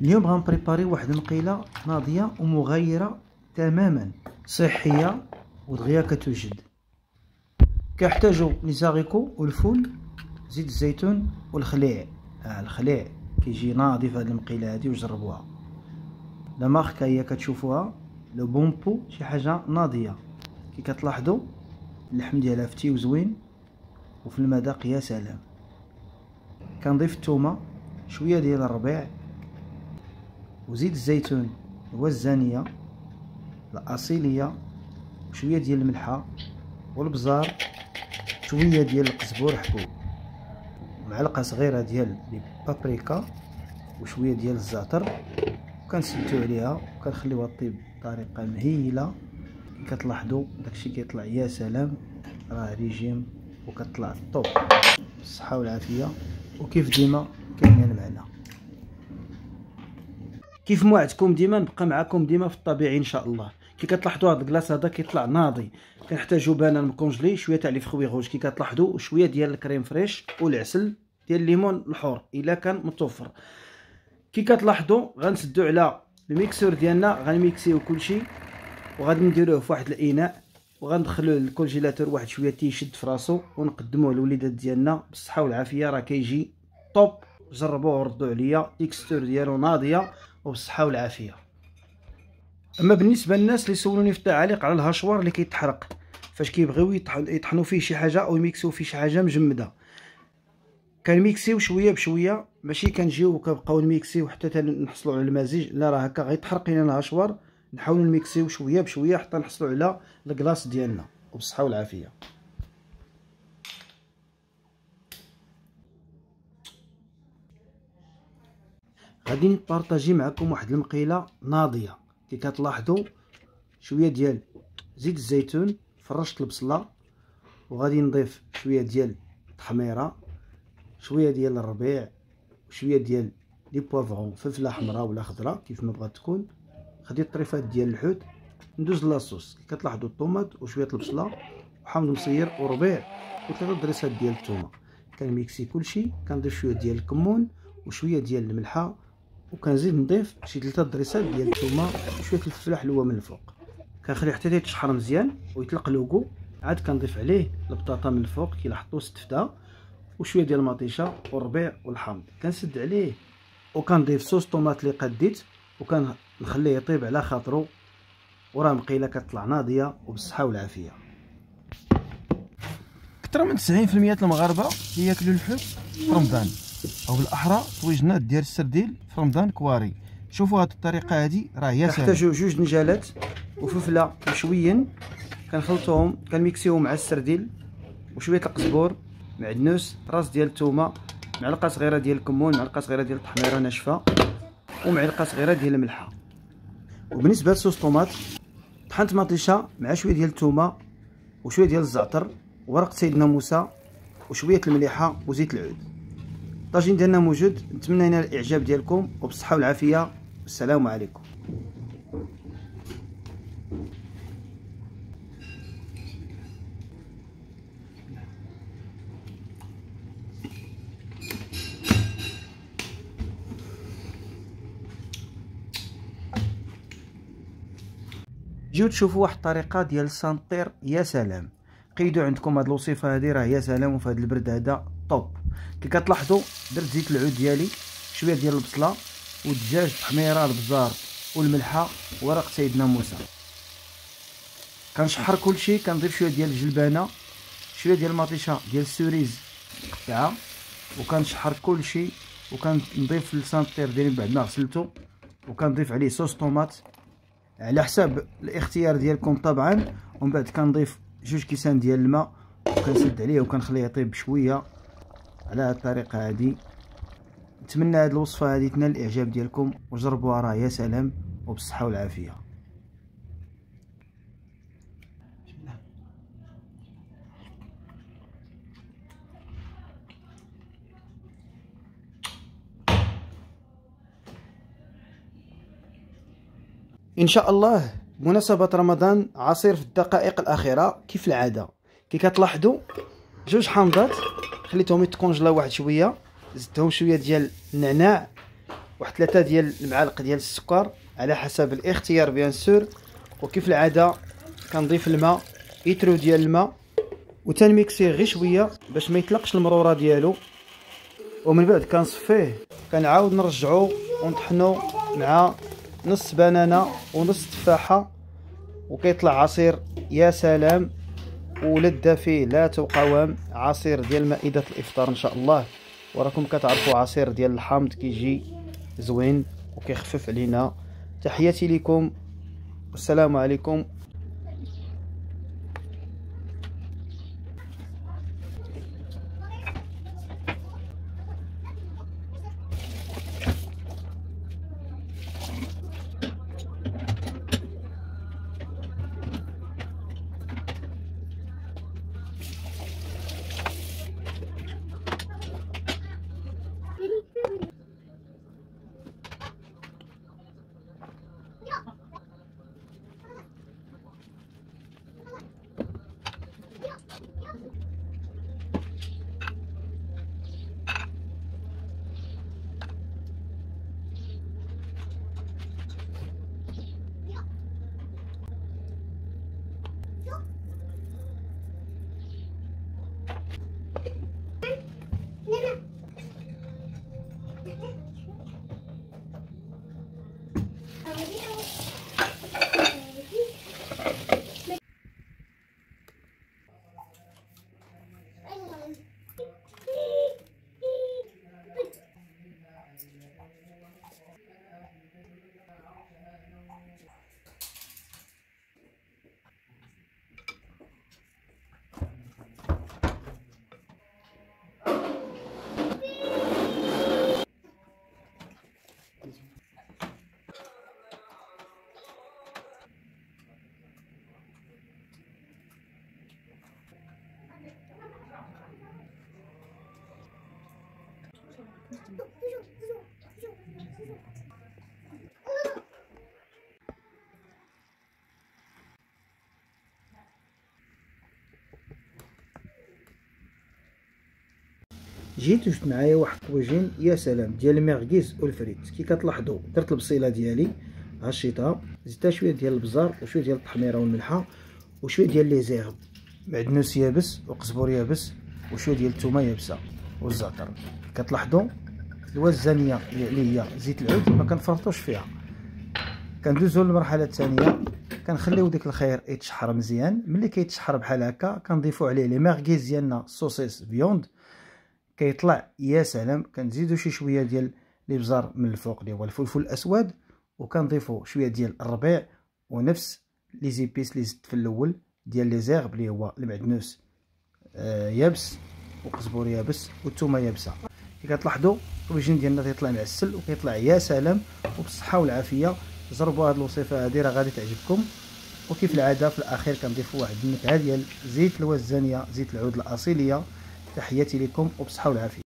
اليوم غنبريباري واحد المقيله ناضيه ومغايره تماما، صحيه ودغيا كتوجد. كيحتاجوا لي زاريكو والفول، زيت الزيتون والخليع. الخليع كيجي ناضي في هذه المقيله هذه وجربوها. لا ماركه هي كتشوفوها لو بومبو، شي حاجه ناضيه كي كتلاحظوا. اللحم ديالها فتي وزوين وفي المذاق يا سلام. كنضيف الثومه، شويه ديال الربيع وزيت الزيتون والزانيه الاصيليه، وشويه ديال الملحه والبزار، شويه ديال القزبور حبوب، معلقه صغيره ديال البابريكا وشويه ديال الزعتر. وكنسدو عليها وكنخليوها طيب بطريقه مهيله. كتلاحظوا داكشي كيطلع يا سلام، راه ريجيم وكتطلع طوب. بالصحه والعافيه. وكيف ديما كاينين معنا، كيف ما وعدتكم ديما نبقى معكم ديما في الطبيعي ان شاء الله. كي كتلاحظوا هذا الكلاص هذا كيطلع ناضي، كنحتاجوا بانان مكونجلي، شويه تاع لي فخوي روج كي كتلاحظوا، وشويه ديال الكريم فريش والعسل ديال الليمون الحور الا كان متوفر. كي كتلاحظوا غنسدوا على الميكسور ديالنا، غنميكسيو كلشي وغادي نديروه في واحد الاناء وغندخلوه للكونجيلاتور واحد شويه تيشد في راسو، ونقدموه للوليدات ديالنا بالصحه والعافيه. راه كيجي طوب، جربوه وردوا عليا، تيكستور ديالو ناضيه وبالصحه والعافيه. اما بالنسبه للناس اللي سولوني في التعاليق على الهشوار اللي كيتحرق فاش كيبغيو يطحنوا فيه شي حاجه او يميكسيو فيه شي حاجه مجمده، كنميكسيو شويه بشويه، ماشي كنجيو وكنبقاو نميكسيو حتى نحصلوا على المزيج. لا، راه هكا غيتحرق لنا الهشوار. نحاولوا نميكسيو شويه بشويه حتى نحصلوا على الكلاص ديالنا وبالصحه والعافيه. غادي نبارطاجي معكم واحد المقيله ناضيه. كي كتلاحظوا شويه ديال زيت الزيتون، فرشت البصله، وغادي نضيف شويه ديال التحميره، شويه ديال الربيع، وشويه ديال لي بوافغون، فلفله حمراء ولا خضراء كيف ما بغات تكون. خديت طريفات ديال الحوت، ندوز لاصوص. كي كتلاحظوا الطوماط وشويه البصله وحامض مصير وربيع وثلاثه دريسات ديال الثومه. كنميكسي كلشي، كنضيف شويه ديال الكمون وشويه ديال الملحه، وكنزيد نضيف شي 3 دريسات ديال الثومه وشويه الفلفله حلوه من الفوق. كنخليه حتى يتشحر مزيان ويتلقلوكو. عاد كنضيف عليه البطاطا من الفوق كي لاحظتوا استفتها، وشويه ديال المطيشه والربيع والحامض. كنسد عليه وكنضيف صوص طوماط اللي قديت وكنخليه يطيب على خاطرو. وراه مقيله كتطلع ناضيه وبالصحه والعافيه. اكثر من 90% المغاربه ياكلوا الحوت في رمضان، او بالاحرى طويجنات ديال السرديل في رمضان كواري. شوفوا هذه الطريقه هذه راه هي سهله. كنحتاجوا 2 نجالات وفلفله مشويين، كنخلطوهم كنميكسيوهم مع السرديل وشويه القزبور، معدنوس، راس ديال الثومه، معلقه صغيره ديال الكمون، معلقه صغيره ديال التحميره ناشفه، ومعلقه صغيره ديال الملحه. وبالنسبه لصوص طوماط، طحنت مطيشه مع شويه ديال الثومه وشويه ديال الزعتر ورق سيدنا موسى وشويه المليحه وزيت العود. الطاجين ديالنا موجود. نتمنى ينال الاعجاب ديالكم وبالصحه والعافيه. السلام عليكم. جيو تشوفوا واحد الطريقه ديال السانطير يا سلام. قيدوا عندكم هاد الوصفه هذه راه يا سلام، وفي هاد البرد هذا طوب. كي كتلاحظوا درت زيت العود ديالي، شويه ديال البصله والدجاج، التحميره، البزار والملحه ورق سيدنا موسى. كنشحر كلشي، كنضيف شويه ديال الجلبانه، شويه ديال المطيشه ديال السوريز مقطعه، وكنشحر كلشي. وكنضيف السانطير ديالي بعد ما غسلته، وكنضيف عليه صوص طوماط على حساب الاختيار ديالكم طبعا. ومن بعد كنضيف 2 كيسان ديال الماء وكنسد عليه وكنخليه يطيب شويه على هذه الطريقه هذه. نتمنى هذه الوصفه هذه تنال الاعجاب ديالكم وجربوها راه يا سلام وبالصحه والعافيه. ان شاء الله بمناسبه رمضان عصير في الدقائق الاخيره كيف العاده. كي كتلاحظوا 2 حامضات خليتهم يتكونجلاو واحد شويه، زدتهم شويه ديال النعناع واحد 3 ديال المعالق ديال السكر على حسب الاختيار بيان سور. وكيف العاده كنضيف الماء، ايترو ديال الماء، وتنميكسيه غير شويه باش ما يطلقش المروره ديالو. ومن بعد كنصفيه، كنعاود نرجعو ونطحنو مع نص بنانه ونص تفاحه، وكيطلع عصير يا سلام ولذة فيه لا تقاوم. عصير ديال مائدة الافطار ان شاء الله. وراكم كتعرفوا عصير ديال الحامض كيجي زوين وكيخفف علينا. تحياتي لكم والسلام عليكم. جيت وجدت معايا واحد الطويجين يا سلام ديال المرقيز والفريت. كي كتلاحظوا درت البصيله ديالي هشيتها، زدتها شويه ديال البزار وشويه ديال التحميره والملحه وشويه ديال لي زيغب، معدنوس يابس وقزبور يابس وشويه ديال الثومه يابسه والزعتر. كتلاحظوا الوزانيه اللي هي زيت العود ما كنفرطوش فيها. كندوزو للمرحله الثانيه، كنخليو ديك الخير يتشحر مزيان. ملي كيتشحر بحال هكا كنضيفو عليه لي مارغيز ديالنا صوصيص فيوند، كيطلع يا سلام. كنزيدو شي شويه ديال الابزار من الفوق اللي هو الفلفل الاسود، وكنضيفو شويه ديال الربيع ونفس لي زيبيس اللي زدت في الاول ديال لي زيرب اللي هو المعدنوس يابس وقزبور يابس والثومه يابسه. كي كتلاحظوا الطويجين ديالنا تيطلع معسل وكيطلع يا سلام وبالصحه والعافيه. جربوا هذه الوصفه هذه راه غادي تعجبكم. وكيف العاده في الاخير كنضيفوا واحد النكهه ديال زيت الوزانيه، زيت العود الاصيليه. تحياتي لكم وبصحه والعافيه.